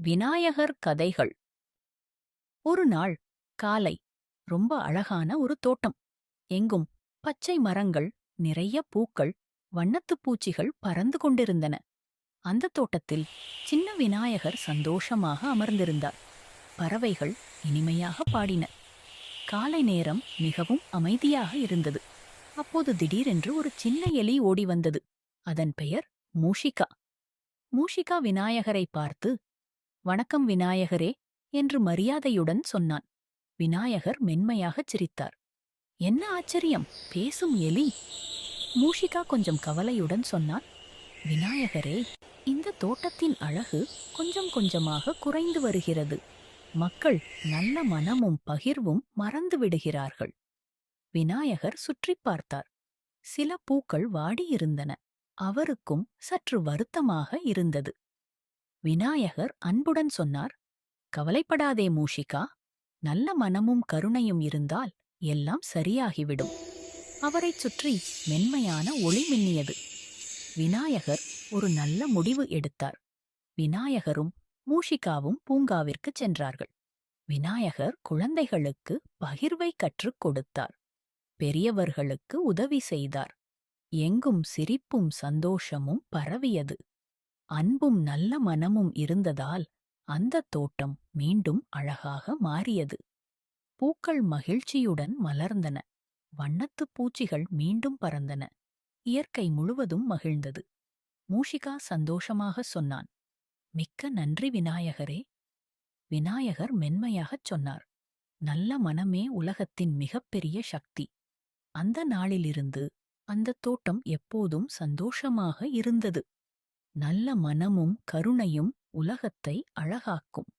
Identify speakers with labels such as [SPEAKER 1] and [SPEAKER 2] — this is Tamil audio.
[SPEAKER 1] விநாயகர் கதைகள். ஒரு நாள் காலை ரொம்ப அழகான ஒரு தோட்டம். எங்கும் பச்சை மரங்கள், நிறைய பூக்கள், வண்ணத்துப் பூச்சிகள் பறந்து கொண்டிருந்தன. அந்த தோட்டத்தில் சின்ன விநாயகர் சந்தோஷமாக அமர்ந்திருந்தார். பறவைகள் இனிமையாக பாடின. காலை நேரம் மிகவும் அமைதியாக இருந்தது. அப்போது திடீரென்று ஒரு சின்ன எலி ஓடி வந்தது. அதன் பெயர் மூஷிகா. மூஷிகா விநாயகரை பார்த்து, "வணக்கம் விநாயகரே" என்று மரியாதையுடன் சொன்னான். விநாயகர் மென்மையாகச் சிரித்தார். "என்ன ஆச்சரியம், பேசும் எலி!" மூஷிகா கொஞ்சம் கவலையுடன் சொன்னான். "விநாயகரே, இந்த தோட்டத்தின் அழகு கொஞ்சம் கொஞ்சமாக குறைந்து வருகிறது. மக்கள் நல்ல மனமும் பகிர்வும் மறந்து விடுகிறார்கள்." விநாயகர் சுற்றிப் பார்த்தார். சில பூக்கள் வாடியிருந்தன. அவருக்கும் சற்று வருத்தமாக இருந்தது. விநாயகர் அன்புடன் சொன்னார், "கவலைப்படாதே மூஷிகா. நல்ல மனமும் கருணையும் இருந்தால் எல்லாம் சரியாகிவிடும்." அவரைச் சுற்றி மென்மையான ஒளி மின்னியது. விநாயகர் ஒரு நல்ல முடிவு எடுத்தார். விநாயகரும் மூஷிகாவும் பூங்காவிற்குச் சென்றார்கள். விநாயகர் குழந்தைகளுக்கு பகிர்வை கற்றுக் கொடுத்தார். பெரியவர்களுக்கு உதவி செய்தார். எங்கும் சிரிப்பும் சந்தோஷமும் பரவியது. அன்பும் நல்ல மனமும் இருந்ததால் அந்தத் தோட்டம் மீண்டும் அழகாக மாறியது. பூக்கள் மகிழ்ச்சியுடன் மலர்ந்தன. வண்ணத்துப் பூச்சிகள் மீண்டும் பறந்தன. இயற்கை முழுவதும் மகிழ்ந்தது. மூஷிகா சந்தோஷமாக சொன்னான், "மிக்க நன்றி விநாயகரே." விநாயகர் மென்மையாகச் சொன்னார், "நல்ல மனமே உலகத்தின் மிகப்பெரிய சக்தி." அந்த நாளிலிருந்து அந்தத் தோட்டம் எப்போதும் சந்தோஷமாக இருந்தது. நல்ல மனமும் கருணையும் உலகத்தை அழகாக்கும்.